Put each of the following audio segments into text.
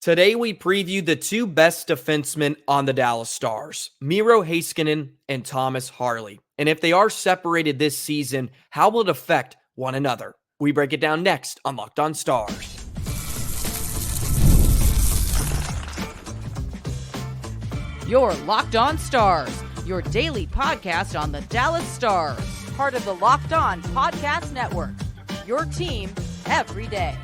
Today, we preview the two best defensemen on the Dallas Stars, Miro Heiskanen and Thomas Harley. And if they are separated this season, how will it affect one another? We break it down next on Locked On Stars. You're Locked On Stars, your daily podcast on the Dallas Stars, part of the Locked On Podcast Network, your team every day.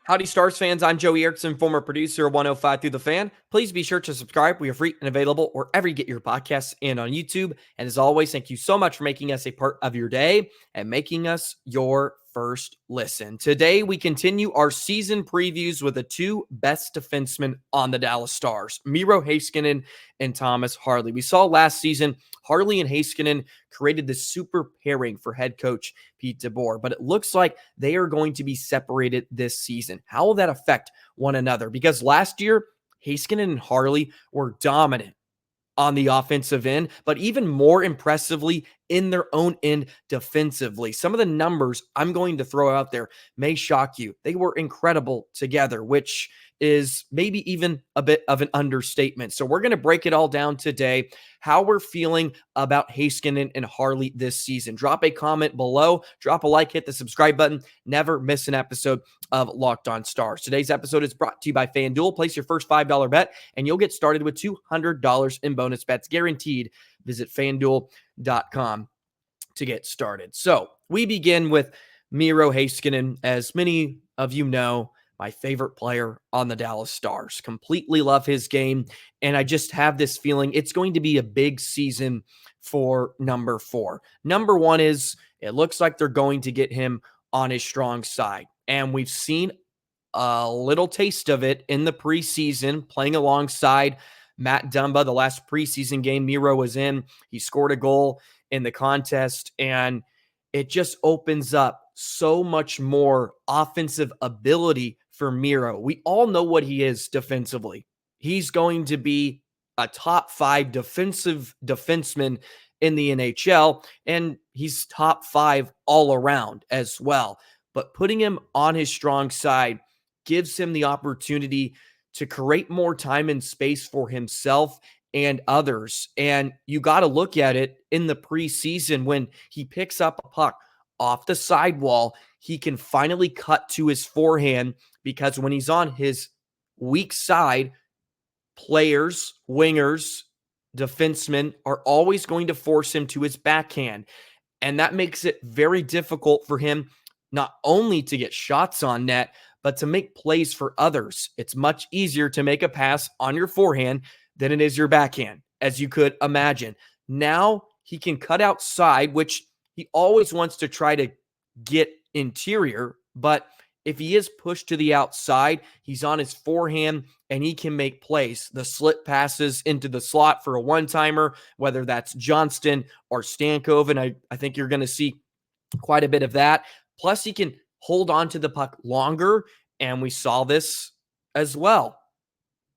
Howdy, Stars fans. I'm Joey Erickson, former producer of 105 Through the Fan. Please be sure to subscribe. We are free and available wherever you get your podcasts and on YouTube. And as always, thank you so much for making us a part of your day and making us your first listen. Today, we continue our season previews with the two best defensemen on the Dallas Stars, Miro Heiskanen and Thomas Harley. We saw last season, Harley and Heiskanen created the super pairing for head coach Pete DeBoer, but it looks like they are going to be separated this season. How will that affect one another? Because last year, Heiskanen and Harley were dominant on the offensive end, but even more impressively in their own end defensively. Some of the numbers I'm going to throw out there may shock you. They were incredible together, which is maybe even a bit of an understatement. So we're going to break it all down today, how we're feeling about Heiskanen and Harley this season. Drop a comment below, drop a like, hit the subscribe button. Never miss an episode of Locked On Stars. Today's episode is brought to you by FanDuel. Place your first $5 bet and you'll get started with $200 in bonus bets guaranteed. Visit FanDuel.com to get started. So we begin with Miro Heiskanen. As many of you know, my favorite player on the Dallas Stars. Completely love his game. And I just have this feeling it's going to be a big season for number 4. Number 1 is it looks like they're going to get him on his strong side. And we've seen a little taste of it in the preseason playing alongside Matt Dumba. The last preseason game Miro was in, he scored a goal in the contest, and it just opens up so much more offensive ability for Miro. We all know what he is defensively. He's going to be a top 5 defenseman in the NHL, and he's top 5 all around as well. But putting him on his strong side gives him the opportunity to create more time and space for himself and others. And you got to look at it in the preseason when he picks up a puck off the sidewall, he can finally cut to his forehand, because when he's on his weak side, players, wingers, defensemen are always going to force him to his backhand. And that makes it very difficult for him not only to get shots on net, but to make plays for others. It's much easier to make a pass on your forehand than it is your backhand, as you could imagine. Now he can cut outside, which he always wants to try to get interior, but if he is pushed to the outside, he's on his forehand and he can make plays. The slit passes into the slot for a one-timer, whether that's Johnston or Stankoven. I think you're going to see quite a bit of that. Plus, he can hold on to the puck longer, and we saw this as well.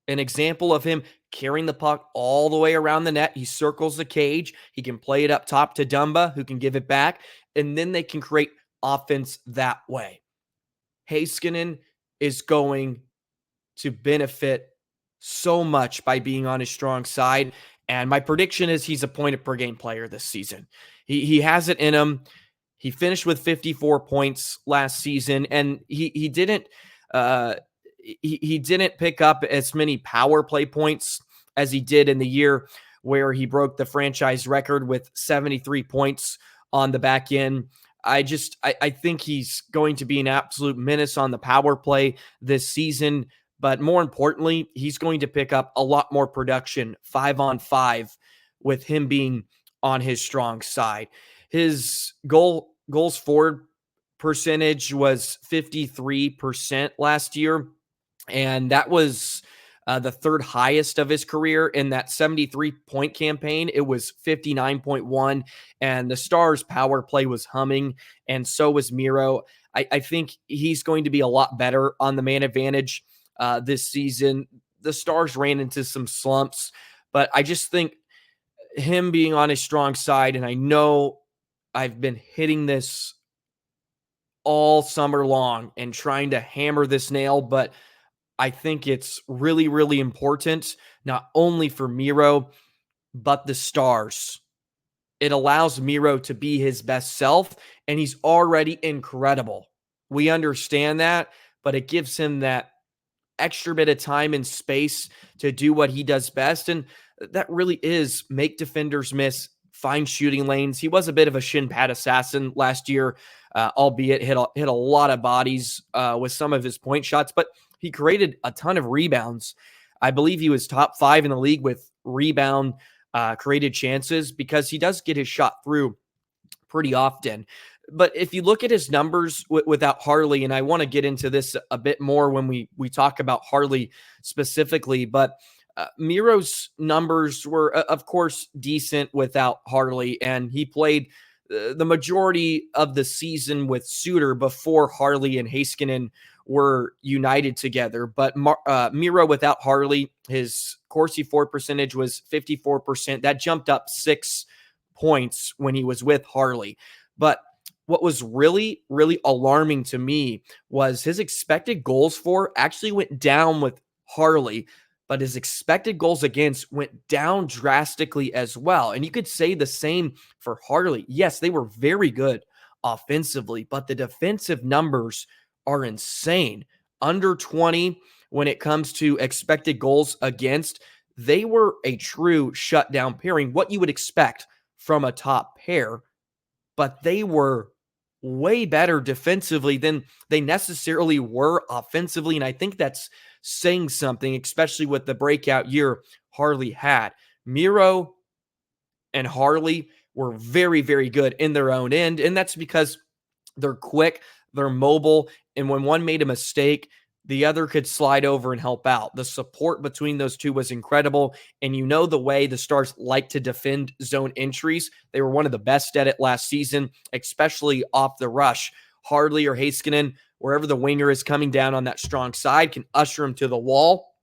An example of him carrying the puck all the way around the net. He circles the cage. He can play it up top to Dumba, who can give it back, and then they can create offense that way. Heiskanen is going to benefit so much by being on his strong side, and my prediction is he's a point-per-game player this season. He has it in him. He finished with 54 points last season, and he didn't he didn't pick up as many power play points as he did in the year where he broke the franchise record with 73 points on the back end. I think he's going to be an absolute menace on the power play this season, but more importantly, he's going to pick up a lot more production 5-on-5 with him being on his strong side. His goals forward percentage was 53% last year, and that was the third highest of his career. In that 73-point campaign, it was 59.1, and the Stars' power play was humming, and so was Miro. I think he's going to be a lot better on the man advantage this season. The Stars ran into some slumps, but I just think him being on his strong side, and I know I've been hitting this all summer long and trying to hammer this nail, but I think it's really, really important, not only for Miro, but the Stars. It allows Miro to be his best self, and he's already incredible. We understand that, but it gives him that extra bit of time and space to do what he does best. And that really is make defenders miss, find shooting lanes. He was a bit of a shin pad assassin last year, albeit hit a lot of bodies with some of his point shots, but he created a ton of rebounds. I believe he was top 5 in the league with rebound created chances because he does get his shot through pretty often. But if you look at his numbers without Harley, and I want to get into this a bit more when we talk about Harley specifically, but Miro's numbers were, of course, decent without Harley, and he played the majority of the season with Suter before Harley and Heiskanen were united together. But Miro without Harley, his Corsi for percentage was 54%. That jumped up 6 points when he was with Harley. But what was really, really alarming to me was his expected goals for actually went down with Harley, but his expected goals against went down drastically as well. And you could say the same for Harley. Yes, they were very good offensively, but the defensive numbers are insane. Under 20 when it comes to expected goals against. They were a true shutdown pairing, what you would expect from a top pair, but they were way better defensively than they necessarily were offensively. And I think that's saying something, especially with the breakout year Harley had. Miro and Harley were very, very good in their own end. And that's because they're quick, they're mobile. And when one made a mistake, the other could slide over and help out. The support between those two was incredible. And you know the way the Stars like to defend zone entries. They were one of the best at it last season, especially off the rush. Harley or Heiskanen, wherever the winger is coming down on that strong side, can usher him to the wall,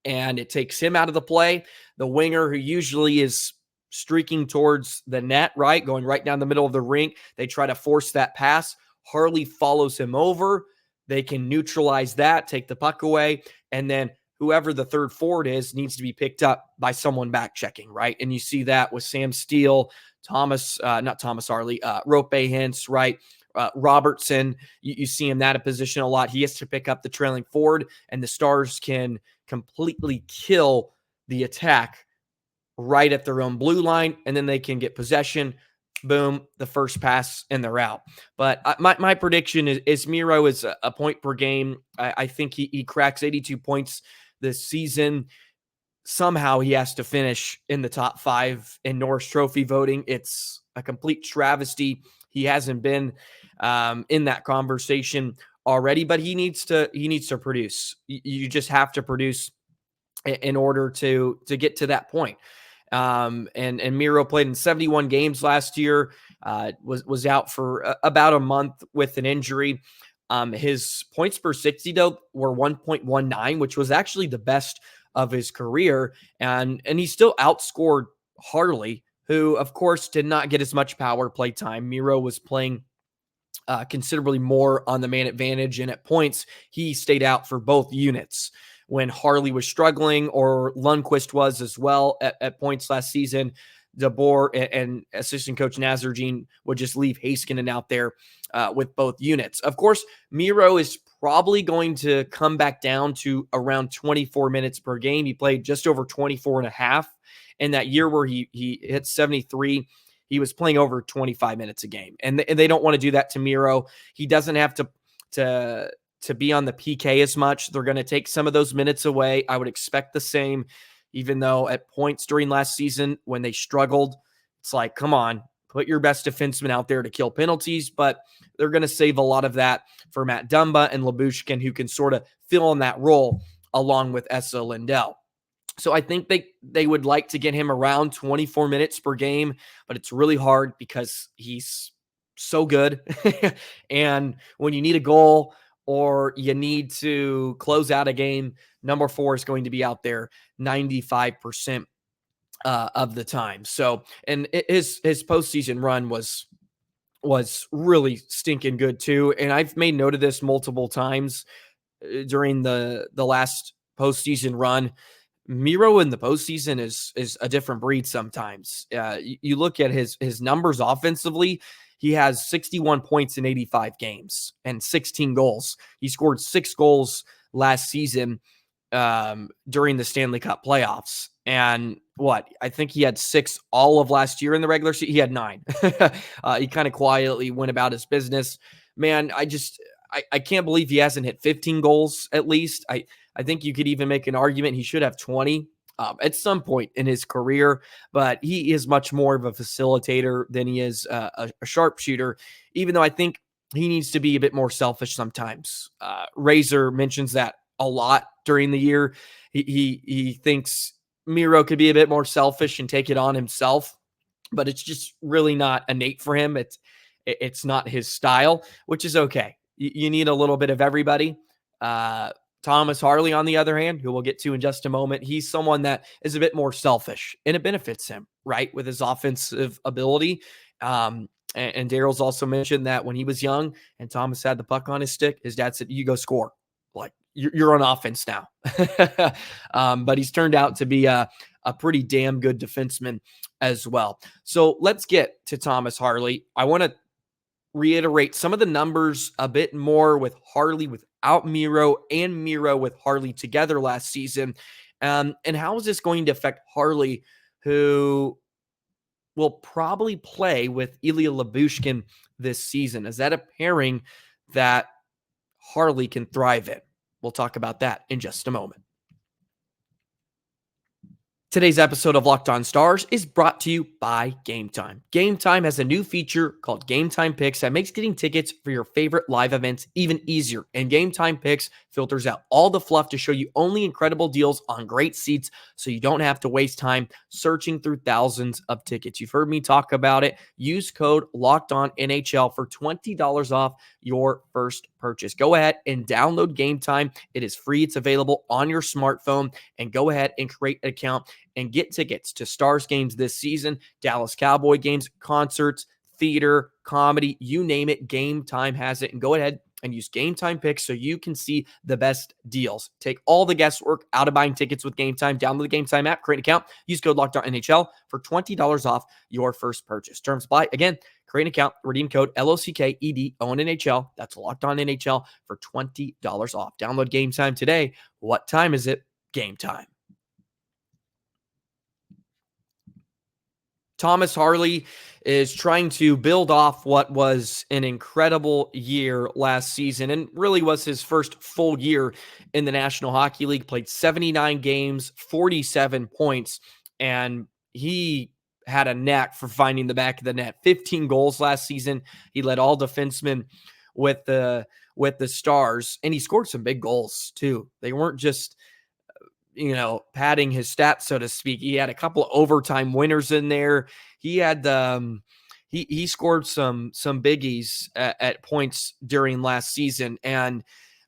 and it takes him out of the play. The winger, who usually is streaking towards the net, right, going right down the middle of the rink, they try to force that pass. Harley follows him over. They can neutralize that, take the puck away, and then whoever the third forward is needs to be picked up by someone back checking, right? And you see that with Sam Steele, Rope Hintz, right? Robertson, you see him that a position a lot. He has to pick up the trailing forward, and the Stars can completely kill the attack right at their own blue line, and then they can get possession. Boom, the first pass, and they're out. But my prediction is Miro is a point per game. I think he cracks 82 points this season. Somehow he has to finish in the top 5 in Norris Trophy voting. It's a complete travesty. He hasn't been in that conversation already, but he needs to produce. You just have to produce in order to get to that point. And Miro played in 71 games last year, was out for about a month with an injury. His points per 60, though, were 1.19, which was actually the best of his career. And he still outscored Harley, who, of course, did not get as much power play time. Miro was playing considerably more on the man advantage, and at points, he stayed out for both units. When Harley was struggling, or Lundqvist was as well at points last season, DeBoer and assistant coach Nazarjean would just leave Heiskanen out there with both units. Of course, Miro is probably going to come back down to around 24 minutes per game. He played just over 24 and a half. In that year where he hit 73, he was playing over 25 minutes a game. And they don't want to do that to Miro. He doesn't have to be on the PK as much. They're going to take some of those minutes away. I would expect the same, even though at points during last season when they struggled, it's like, come on, put your best defenseman out there to kill penalties. But they're going to save a lot of that for Matt Dumba and Lyubushkin, who can sort of fill in that role along with Esa Lindell. So I think they would like to get him around 24 minutes per game, but it's really hard because he's so good. And when you need a goal, or you need to close out a game, number 4 is going to be out there 95% of the time. So, and his postseason run was really stinking good too. And I've made note of this multiple times. during the last postseason run. Miro in the postseason is a different breed sometimes. You look at his numbers offensively, he has 61 points in 85 games and 16 goals. He scored 6 goals last season during the Stanley Cup playoffs. And I think he had 6 all of last year in the regular season. He had 9. He kind of quietly went about his business. Man, I can't believe he hasn't hit 15 goals at least. I think you could even make an argument he should have 20 at some point in his career, but he is much more of a facilitator than he is a sharpshooter, even though I think he needs to be a bit more selfish sometimes. Razor mentions that a lot during the year. He thinks Miro could be a bit more selfish and take it on himself, but it's just really not innate for him. It's not his style, which is okay. You need a little bit of everybody. Thomas Harley, on the other hand, who we'll get to in just a moment, he's someone that is a bit more selfish, and it benefits him, right, with his offensive ability. And Daryl's also mentioned that when he was young and Thomas had the puck on his stick, his dad said, "You go score. Like, you're on offense now." But he's turned out to be a pretty damn good defenseman as well. So let's get to Thomas Harley. I want to reiterate some of the numbers a bit more with Harley without Miro and Miro with Harley together last season. And how is this going to affect Harley, who will probably play with Ilya Lyubushkin this season? Is that a pairing that Harley can thrive in? We'll talk about that in just a moment. Today's episode of Locked On Stars is brought to you by Game Time. Game Time has a new feature called Game Time Picks that makes getting tickets for your favorite live events even easier. And Game Time Picks filters out all the fluff to show you only incredible deals on great seats, so you don't have to waste time searching through thousands of tickets. You've heard me talk about it. Use code LOCKEDONNHL for $20 off your first purchase. Go ahead and download Game Time. It is free. It's available on your smartphone. And go ahead and create an account and get tickets to Stars games this season, Dallas Cowboy games, concerts, theater, comedy, you name it. Game Time has it. And go ahead and use Game Time Picks so you can see the best deals. Take all the guesswork out of buying tickets with Game Time. Download the Game Time app, create an account, use code LOCKEDONNHL for $20 off your first purchase. Terms apply. Again, create an account, redeem code LOCKEDONNHL. That's LOCKEDONNHL for $20 off. Download Game Time today. What time is it? Game time. Thomas Harley is trying to build off what was an incredible year last season and really was his first full year in the National Hockey League. Played 79 games, 47 points, and he had a knack for finding the back of the net. 15 goals last season. He led all defensemen with the Stars, and he scored some big goals too. They weren't just padding his stats, so to speak. He had a couple of overtime winners in there. He had he scored some biggies at points during last season. And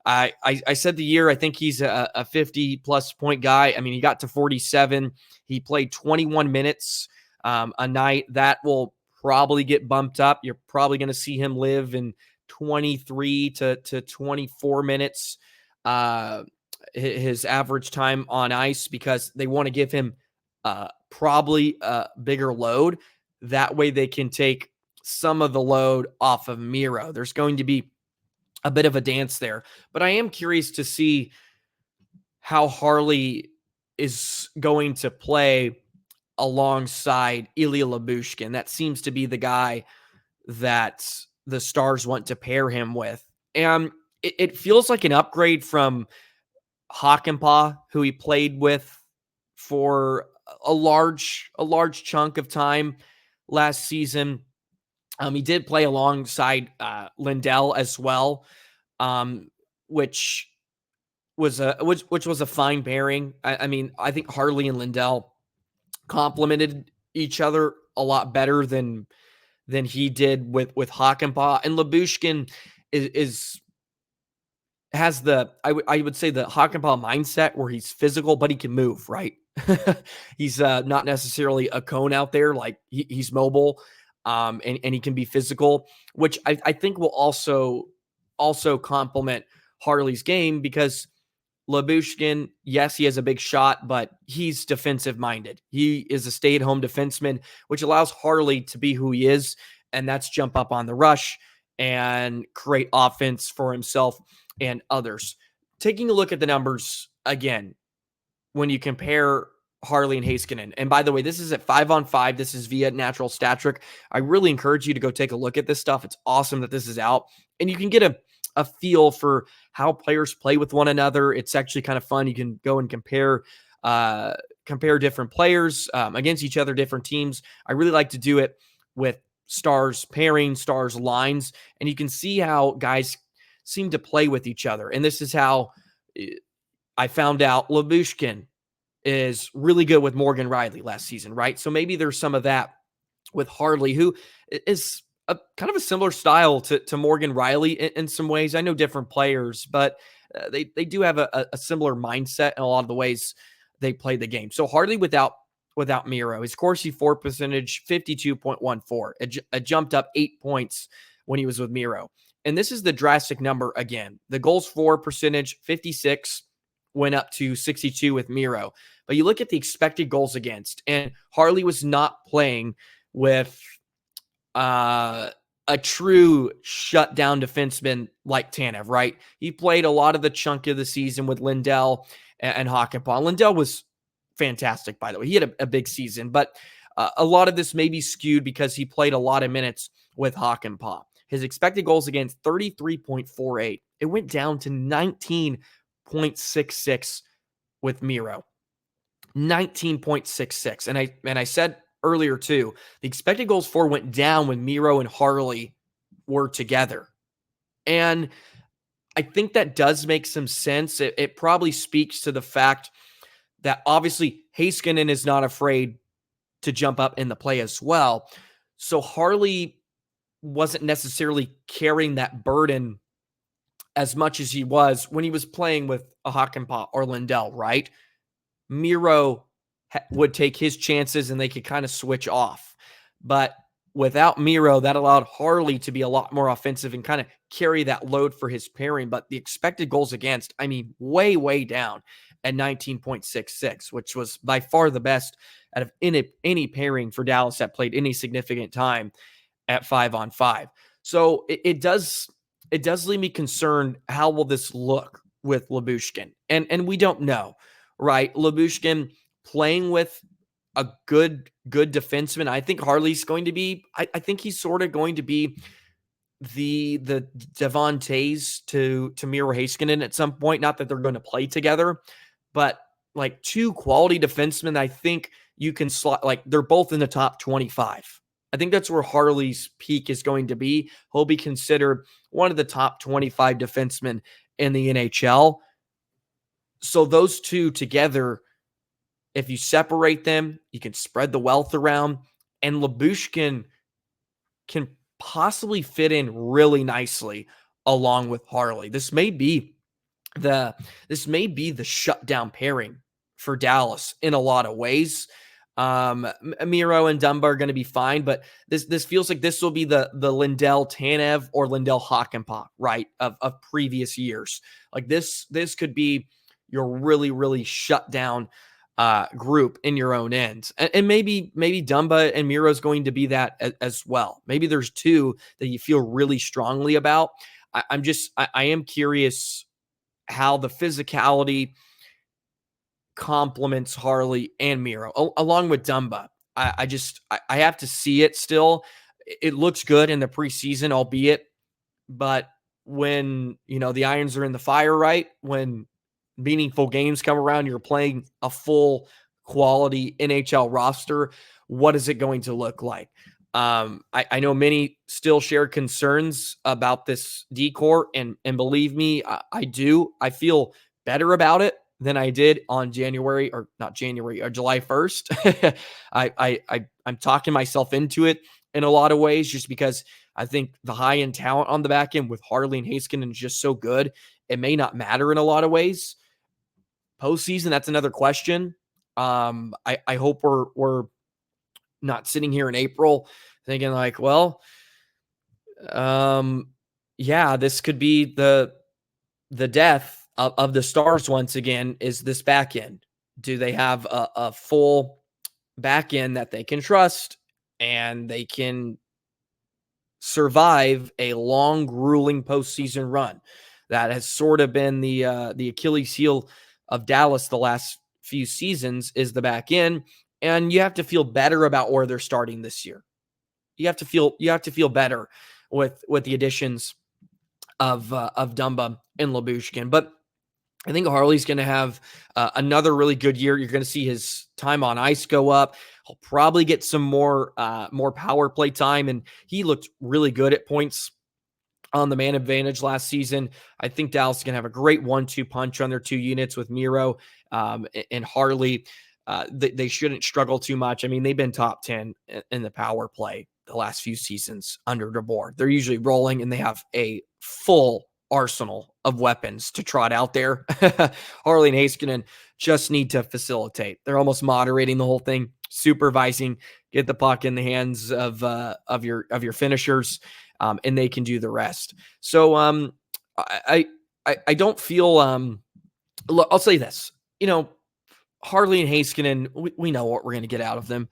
I said the year, I think he's a 50-plus point guy. I mean, he got to 47. He played 21 minutes a night. That will probably get bumped up. You're probably going to see him live in 23 to 24 minutes. His average time on ice, because they want to give him probably a bigger load. That way they can take some of the load off of Miro. There's going to be a bit of a dance there. But I am curious to see how Harley is going to play alongside Ilya Lyubushkin. That seems to be the guy that the Stars want to pair him with. And it feels like an upgrade from Hakanpää, who he played with for a large chunk of time last season. He did play alongside Lindell as well, which was a fine pairing. I mean, I think Harley and Lindell complemented each other a lot better than he did with Hakanpää. And Lyubushkin has I would say the Hakanpää mindset where he's physical, but he can move, right? He's not necessarily a cone out there. Like he's mobile, and he can be physical, which I think will also complement Harley's game because Lyubushkin, yes, he has a big shot, but he's defensive minded. He is a stay-at-home defenseman, which allows Harley to be who he is, and that's jump up on the rush and create offense for himself and others. Taking a look at the numbers again, when you compare Harley and Heiskanen, and by the way, this is at 5-on-5. This is via Natural Stat Trick. I really encourage you to go take a look at this stuff. It's awesome that this is out, and you can get a feel for how players play with one another. It's actually kind of fun. You can go and compare different players against each other, different teams. I really like to do it with stars pairing, stars lines, and you can see how guys seem to play with each other. And this is how I found out Lyubushkin is really good with Morgan Riley last season, right? So maybe there's some of that with Harley, who is a kind of a similar style to Morgan Riley in some ways. I know different players, but they do have a similar mindset in a lot of the ways they play the game. So Harley without Miro, his Corsi for percentage 52.14. It jumped up 8 points when he was with Miro. And this is the drastic number again. The goals for percentage 56 went up to 62 with Miro. But you look at the expected goals against, and Harley was not playing with a true shutdown defenseman like Tanev, right? He played a lot of the chunk of the season with Lindell and Hakanpää. Lindell was fantastic, by the way. He had a big season, but a lot of this may be skewed because he played a lot of minutes with Hakanpää. His expected goals against 33.48. It went down to 19.66 with Miro. 19.66. And I said earlier too, the expected goals for went down when Miro and Harley were together. And I think that does make some sense. It probably speaks to the fact that obviously Heiskanen is not afraid to jump up in the play as well. So Harley wasn't necessarily carrying that burden as much as he was when he was playing with a Hakanpää or Lindell, right? Miro would take his chances and they could kind of switch off. But without Miro, that allowed Harley to be a lot more offensive and kind of carry that load for his pairing. But the expected goals against, I mean, way, way down at 19.66, which was by far the best out of any pairing for Dallas that played any significant time at 5-on-5. So it does leave me concerned. How will this look with Lyubushkin? And we don't know, right? Lyubushkin playing with a good defenseman. I think Harley's going to be, I think he's sort of going to be the Devon Tays to Miro Heiskanen at some point. Not that they're going to play together, but like two quality defensemen, I think you can slot, like they're both in the top 25. I think that's where Harley's peak is going to be. He'll be considered one of the top 25 defensemen in the NHL. So those two together, if you separate them, you can spread the wealth around, and Lyubushkin can possibly fit in really nicely along with Harley. This may be the shutdown pairing for Dallas in a lot of ways. Miro and Dumba are going to be fine, but this feels like this will be the Lindell Tanev or Lindell Hakanpää, right, of previous years. Like this could be your really, really shut down group in your own end. And maybe Dumba and Miro is going to be that as well. Maybe there's two that you feel really strongly about. I am curious how the physicality complements Harley and Miro along with Dumba. I have to see it still. It looks good in the preseason, albeit, but when, the irons are in the fire, right? When meaningful games come around, you're playing a full quality NHL roster. What is it going to look like? I know many still share concerns about this decor, and believe me, I do. I feel better about it than I did on July 1st. I'm talking myself into it in a lot of ways, just because I think the high-end talent on the back end with Harley and Heiskanen is just so good. It may not matter in a lot of ways. Postseason, that's another question. I hope we're not sitting here in April thinking like, well, yeah, this could be the the death of the Stars once again is this back end. Do they have a full back end that they can trust and they can survive a long, grueling postseason run? That has sort of been the Achilles heel of Dallas the last few seasons, is the back end, and you have to feel better about where they're starting this year. You have to feel better with the additions of Dumba and Lyubushkin. But I think Harley's going to have another really good year. You're going to see his time on ice go up. He'll probably get some more power play time, and he looked really good at points on the man advantage last season. I think Dallas is going to have a great 1-2 punch on their two units with Miro and Harley. They shouldn't struggle too much. I mean, they've been top 10 in the power play the last few seasons under DeBoer. They're usually rolling, and they have a full arsenal of weapons to trot out there. Harley and Heiskanen just need to facilitate. They're almost moderating the whole thing, supervising, get the puck in the hands of your finishers, and they can do the rest. So I don't feel look, I'll say this. Harley and Heiskanen, we know what we're going to get out of them.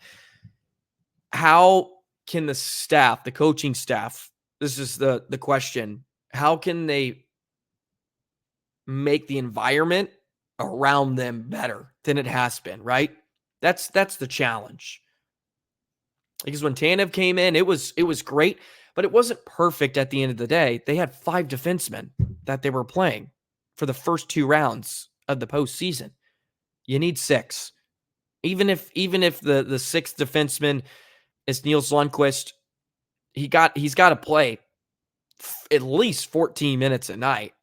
How can the staff, the coaching staff, this is the question, how can they make the environment around them better than it has been, right? That's the challenge. Because when Tanev came in, it was great, but it wasn't perfect at the end of the day. They had 5 defensemen that they were playing for the first 2 rounds of the postseason. You need 6. Even if the 6th defenseman is Nils Lundqvist, he's got to play at least 14 minutes a night.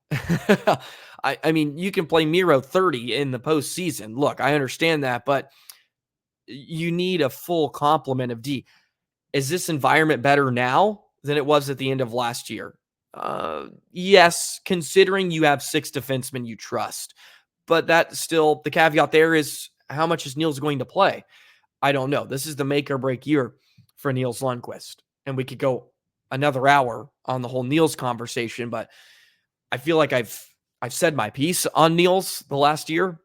I mean, you can play Miro 30 in the postseason. Look, I understand that, but you need a full complement of D. Is this environment better now than it was at the end of last year? Yes, considering you have 6 defensemen you trust. But that still, the caveat there is, how much is Niels going to play? I don't know. This is the make or break year for Nils Lundqvist. And we could go another hour on the whole Niels conversation, but I feel like I've said my piece on Niels the last year.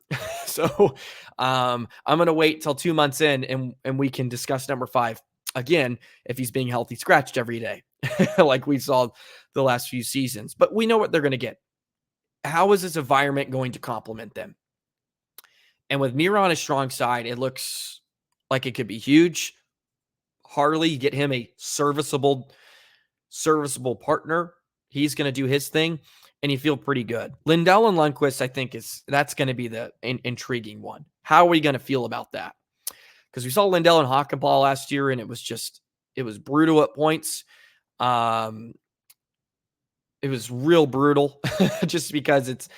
So I'm going to wait till 2 months in and we can discuss number 5 again, if he's being healthy scratched every day, like we saw the last few seasons. But we know what they're going to get. How is this environment going to complement them? And with Miro on his strong side, it looks like it could be huge. Harley, you get him a serviceable partner. He's going to do his thing, and you feel pretty good. Lindell and Lundqvist, I think that's going to be the intriguing one. How are we going to feel about that? Because we saw Lindell in Hockey-Ball last year, and it was brutal at points. It was real brutal just because it's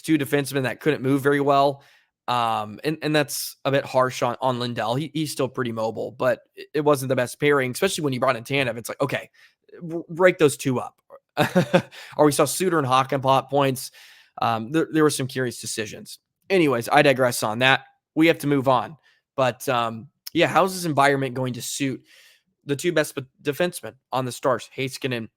2 defensemen that couldn't move very well. And that's a bit harsh on Lindell. He's still pretty mobile, but it wasn't the best pairing, especially when you brought in Tanev. It's like, okay, break those 2 up. Or we saw Suter and Hakanpää points. There were some curious decisions. Anyways, I digress on that. We have to move on. But yeah, how's this environment going to suit the 2 best defensemen on the Stars, Heiskanen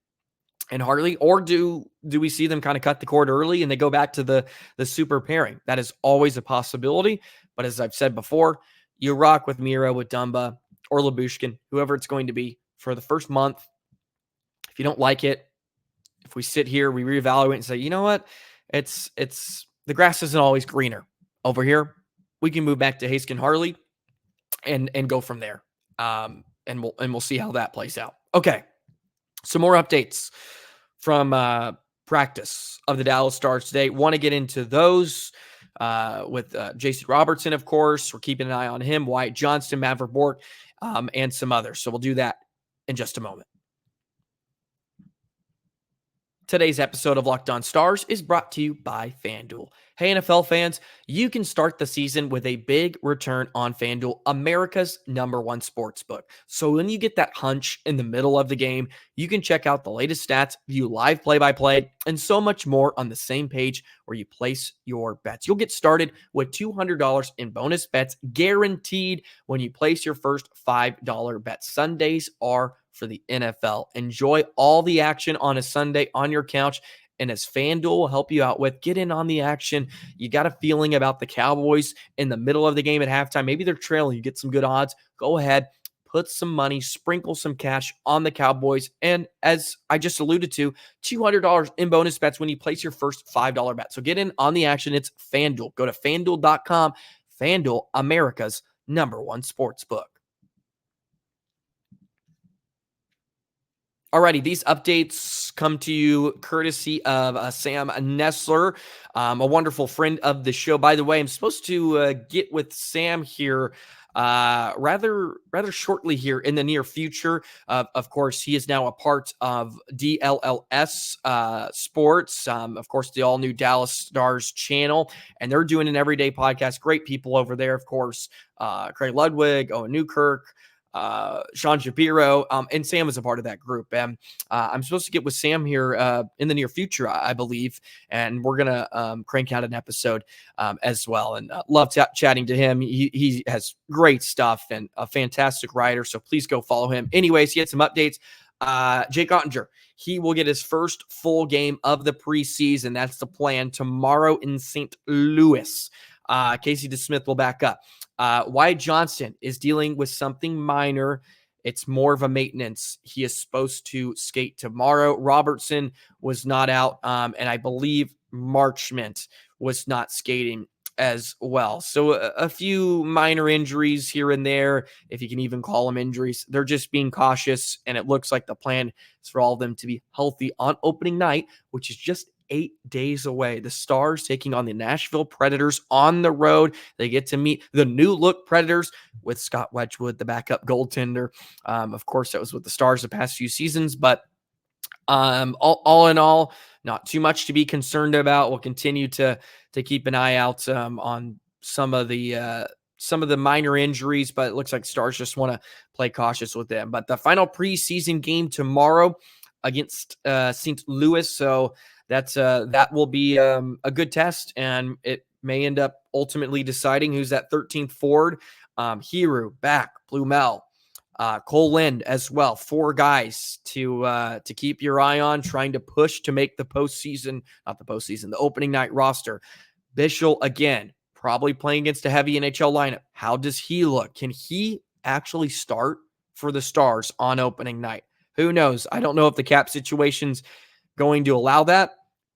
and Harley? Or do we see them kind of cut the cord early and they go back to the super pairing? That is always a possibility. But as I've said before, you rock with Miro, with Dumba, or Lyubushkin, whoever it's going to be for the first month. If you don't like it, if we sit here, we reevaluate and say, you know what? It's the grass isn't always greener over here. We can move back to Heiskanen Harley and go from there. And we'll see how that plays out. Okay. Some more updates from practice of the Dallas Stars today. Want to get into those with Jason Robertson, of course. We're keeping an eye on him, Wyatt Johnston, Maverick Bork, and some others. So we'll do that in just a moment. Today's episode of Locked On Stars is brought to you by FanDuel. Hey, NFL fans, you can start the season with a big return on FanDuel, America's #1 sportsbook. So when you get that hunch in the middle of the game, you can check out the latest stats, view live play-by-play, and so much more on the same page where you place your bets. You'll get started with $200 in bonus bets guaranteed when you place your first $5 bet. Sundays are for the NFL. Enjoy all the action on a Sunday on your couch and as FanDuel will help you out with. Get in on the action. You got a feeling about the Cowboys in the middle of the game at halftime. Maybe they're trailing. You get some good odds. Go ahead, put some money, sprinkle some cash on the Cowboys. And as I just alluded to, $200 in bonus bets when you place your first $5 bet. So get in on the action. It's FanDuel. Go to FanDuel.com. FanDuel, America's #1 sportsbook. Alrighty, these updates come to you courtesy of Sam Nessler, a wonderful friend of the show. By the way, I'm supposed to get with Sam here rather shortly here in the near future. Of course, he is now a part of DLLS Sports, of course, the all-new Dallas Stars channel, and they're doing an everyday podcast. Great people over there, of course. Craig Ludwig, Owen Newkirk, Sean Shapiro, and Sam is a part of that group. And I'm supposed to get with Sam here in the near future, I believe, and we're gonna crank out an episode as well. And love chatting to him. He has great stuff and a fantastic writer, so please go follow him. Anyways, he had some updates. Jake Ottinger, he will get his first full game of the preseason. That's the plan tomorrow in St. Louis. Casey DeSmith will back up. Wyatt Johnston is dealing with something minor. It's more of a maintenance. He is supposed to skate tomorrow. Robertson was not out, and I believe Marchment was not skating as well. So a few minor injuries here and there, if you can even call them injuries. They're just being cautious, and it looks like the plan is for all of them to be healthy on opening night, which is just 8 days away. The Stars taking on the Nashville Predators on the road. They get to meet the new look Predators with Scott Wedgwood, the backup goaltender. Of course, that was with the Stars the past few seasons, but all in all, not too much to be concerned about. We'll continue to keep an eye out on some of the minor injuries, but it looks like Stars just want to play cautious with them. But the final preseason game tomorrow against St. Louis, so that will be a good test, and it may end up ultimately deciding who's that 13th forward. Hiru back, Blumel, Cole Lind as well. 4 guys to keep your eye on, trying to push to make the opening night roster. Bischel again, probably playing against a heavy NHL lineup. How does he look? Can he actually start for the Stars on opening night? Who knows? I don't know if the cap situation's going to allow that,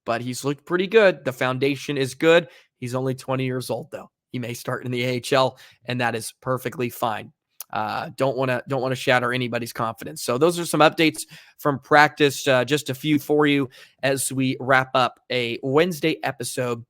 but he's looked pretty good. The foundation is good. He's only 20 years old, though. He may start in the AHL, and that is perfectly fine. Don't want to shatter anybody's confidence. So those are some updates from practice. Just a few for you as we wrap up a Wednesday episode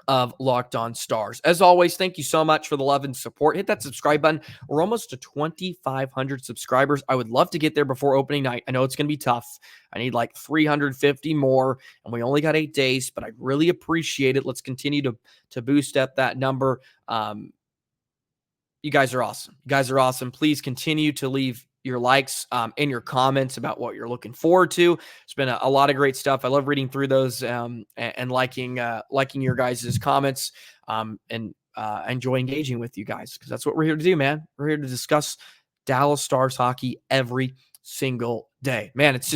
of Locked On Stars. As always, thank you so much for the love and support. Hit that subscribe button. We're almost to 2,500 subscribers. I would love to get there before opening night. I know it's going to be tough. I need like 350 more, and we only got 8 days, but I really appreciate it. Let's continue to boost up that number. You guys are awesome. You guys are awesome. Please continue to leave your likes and your comments about what you're looking forward to. It's been a lot of great stuff. I love reading through those and liking your guys' comments and enjoy engaging with you guys, because that's what we're here to do, man. We're here to discuss Dallas Stars hockey every single day. Man, it's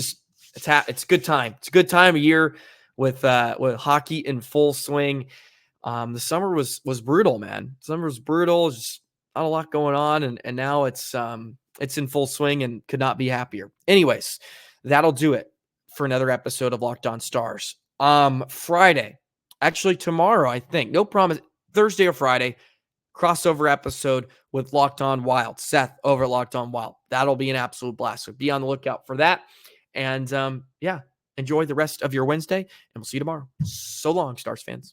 a good time. It's a good time of year with hockey in full swing. The summer was brutal, man. Summer was brutal. Just not a lot going on, and now it's in full swing and could not be happier. Anyways, that'll do it for another episode of Locked On Stars. Friday, actually tomorrow, I think, no promise, Thursday or Friday, crossover episode with Locked On Wild. Seth over at Locked On Wild. That'll be an absolute blast. So be on the lookout for that. And enjoy the rest of your Wednesday, and we'll see you tomorrow. So long, Stars fans.